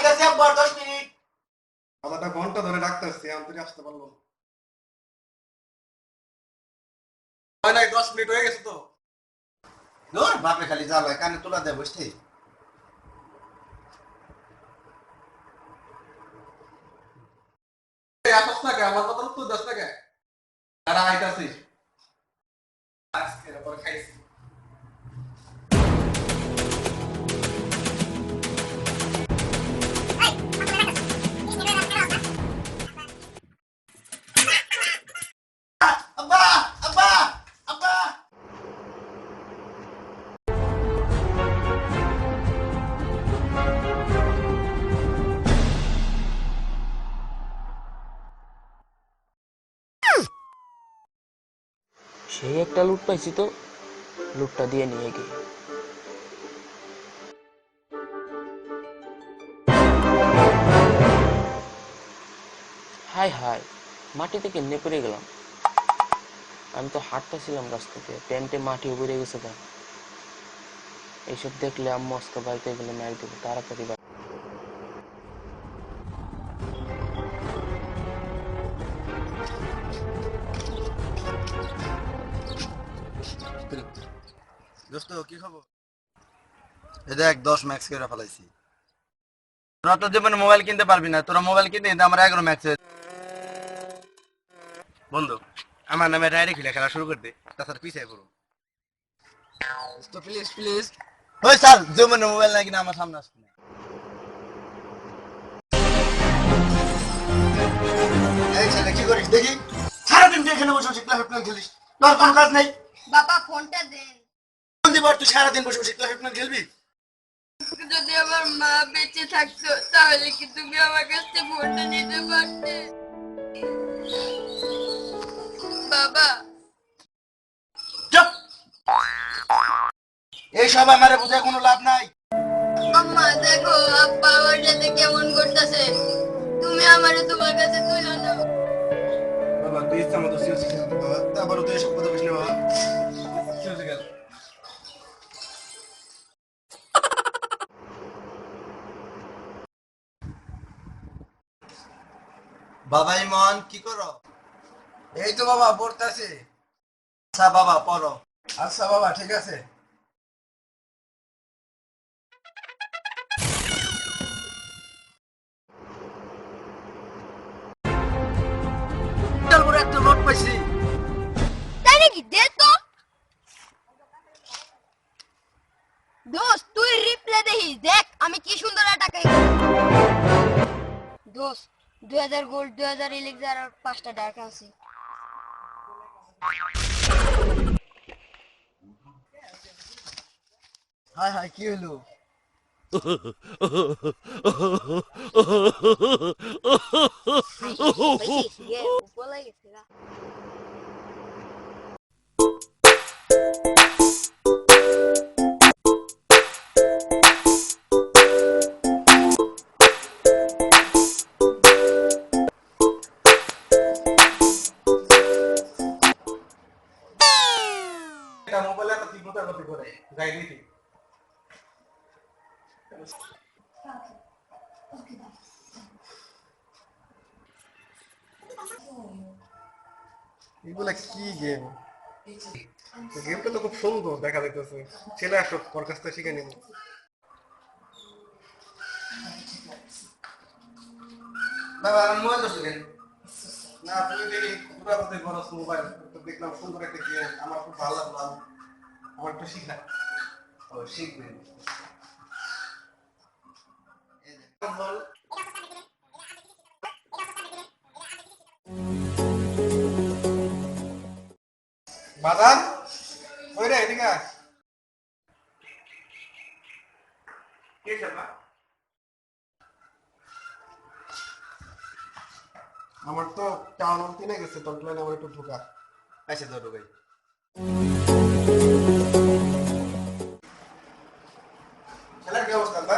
আইতাছি আব্বা 10 মিনিট। আধাটা ঘন্টা ধরে ডাকতেছি, আমি তুই আসতে পারলো না। হয় নাই 10 মিনিট হয়ে গেছে তো। দূর বাপে খালি জ্বালায় কানে তোলা দেয় বসতে। আসস না কে? আমার কথা উত্তর দাস না কে? তারা আইতাছি। আজকে পরে খাইছি। আব্বা আব্বা আব্বা সেই একটা লুট পাইছি তো, লুটটা দিয়ে নিয়ে গিয়ে হাই হাই, মাটিতে কেমনে পড়ে গেলাম। আমি তো হাঁটতেছিলাম রাস্তাতে, প্যান্টে মাটি উপরে গেছে। তা এইসব দেখলে আম্মু আজকে বাড়িতে গেলে মার দেবো। তাড়াতাড়ি দোস্ত কি খবর? এই দেখ 10 ম্যাক্স করে ফেলাইছি। তোরা তো জীবনে মোবাইল কিনতে পারবি না, তোরা মোবাইল কিনতে কিন্তু আমার 11 ম্যাক্স। বন্ধু আমার নামে ডাইরেক্ট খেলা শুরু করে দে, তাছাড়া পিছিয়ে পড়ো। তো প্লিজ প্লিজ। ওই স্যার জীবনে মোবাইল নাই কিনা আমার সামনে আসবে না। এই ছেলে কি করিস দেখি? সারাদিন তুই এখানে বসে বসে ক্লাস খেলিস, তোর কোনো কাজ নেই? বাবা ফোনটা দেন। কোন দিবার তুই সারাদিন বসে বসে ক্লাস খেলবি? যদি আমার মা বেঁচে থাকতো তাহলে কি তুমি আমার কাছ থেকে ফোনটা নিতে পারতে? বাবা চুপ! এইসব আমারে বোঝায় কোনো লাভ নাই। আম্মা দেখো আব্বা আমার সাথে কেমন করতেছে। তুমি আমারে তোমার কাছে তুলে নাও। বাবা তুই ইচ্ছা মতো সিওসি খেলতে বাবা, আবারও তুই এসব কথা বলিস না বাবা। সিওসি গেল। বাবা ইমন কি করো? এই তো বাবা পড়তাছি। আচ্ছা বাবা পড়ো। আচ্ছা বাবা ঠিক আছে। তারপরে একটা নোট পাইছি। তাই নাকি? দে তো দোস্ত, তুই রিপ্লে দেখিস, দেখ আমি কি সুন্দর টাকা। দোস্ত 2000 গোল্ড, 2000 এলিক্সার আর 5টা ডার্ক আছে। হাই হাই কি হলো? বলাই গেছে না। এটা মোবাইলে একটা তীব্রতা গতি করে গাই দিই। এগুলা কি গেম? গেমটা তো খুব সুন্দর দেখা যাইতেছে। ছেলে আসো, ওর কাছ থেকে শিখে নিব। বাবা আমি মোবাইল ধরছি কেন? না তুমি দেখি পুরা কথা বলছ মোবাইল, তো দেখলাম সুন্দর একটা গেম, আমার খুব ভালো লাগলো। আমার একটু শিখা। ও শিখবে। বল। বাদাম ওই রে এদিকে আয়। কে খেলবা? আমার তো টাউন কিনে গেছে, তোর প্ল্যান আমার একটু ঢোকা। আচ্ছা ধরো ভাই। খেলার কি অবস্থা বা?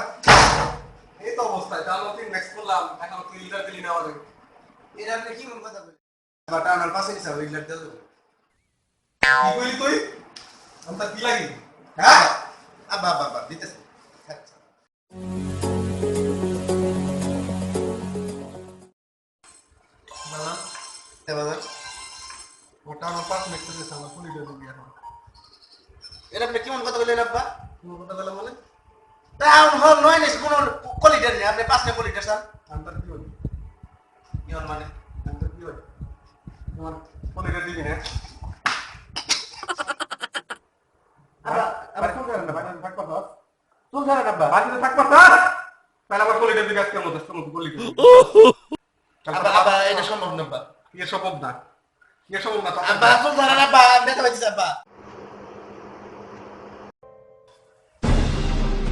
এই তো অবস্থা। জানো তুই ম্যাক্স করলাম, এখন তুই লিডার দিলি না আমাদের। এর আপনি কি মন কথা বলি? আবার টাউনের পাশে নিছে ওই লেট দাও। কি কইলি তুই? আমি তা কি লাগি? হ্যাঁ আবা বাবা দিতেছে। আচ্ছা এটা আপনি কেমন কথা বললেন আব্বা? কোনো কথা বলে মানে টাউন হল নয় নিস কোন কলিডার নেই, আপনি 5 টা কলিডার স্যার। আন্তার কি হল কি হল মানে? আন্তার কি হল তোমার পলিটা দিবি না আবার কোন কারণে ভাই থাকবা তো কোন কারণে আব্বা বাড়িতে থাকবা তো তাহলে আবার পলিটা দিবি আজকে মতো সমস্ত পলিটা আব্বা আব্বা এটা সম্ভব না আব্বা। কি সম্ভব না কি সম্ভব না আব্বা আসল ধরেন আব্বা, ব্যথা পাইছিস আব্বা।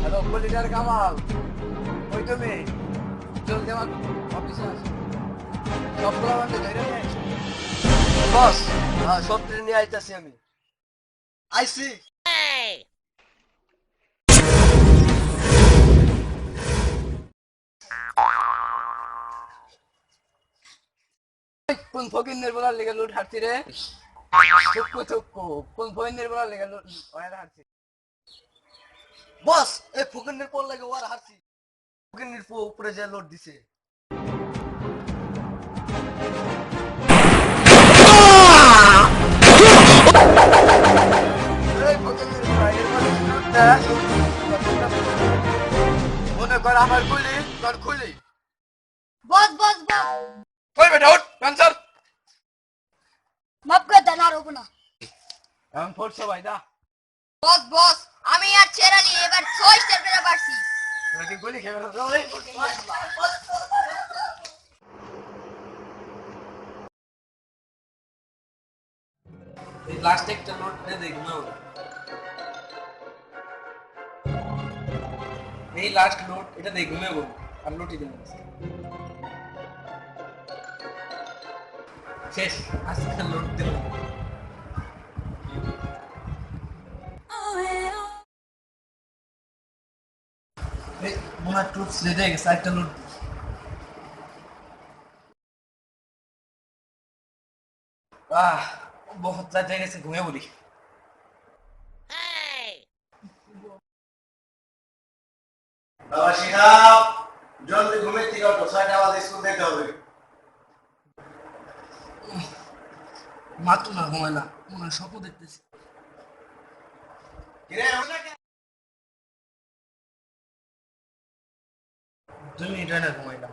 হ্যালো কলিটার কামাল, ওই তুমি জলদি আমার অফিসে আসো। সবগুলো আমাকে ধরে নিয়ে আসো। বস, সব ট্রেন নিয়ে আইতাছি আমি। আইসি কোন ফকির বলার লেগে লুট হাঁটছি রে? থুক্কু থুক্কু, কোন ফকির বলার লেগে লুট হাঁটছি? বস, এই ফুকনের পর লাগে ওর হারছি। ফুকনের উপরে যে লোড দিছে। এই ফকিরের ভাইয়ের বলে লুটটা মনে কর আমার গুলি তোর খুলি। বস বস বস, কই বেটা উঠ ক্যান্সার মাফ করে দেন, আর হবো না। আমি ফোরছো ভাই দা, বস বস, আমি আর ছেড়ালি এবার 6 স্টার করে পারছি। তোরা কি গুলি খেয়ে বেরো? এই লাস্ট একটা নোট দেখবো, এই লাস্ট নোট এটা দেখবো আর নোটই দেবো শেষ। আজকে নোট দিলাম। এই মনে হয় টুপস রেডে গেছে, একটা নোট বহুত রাত হয়ে গেছে, ঘুমিয়ে পড়ি। বাবা শিহাব, জলদি ঘুমের থেকে ওঠো, 6টা বাজে স্কুল যেতে হবে। মাত্র না ঘুমাইলাম, মনে হয় স্বপ্ন দেখতেছি। কিরে ওটা কে? 2 মিনিট হয় না ঘুমাইলাম।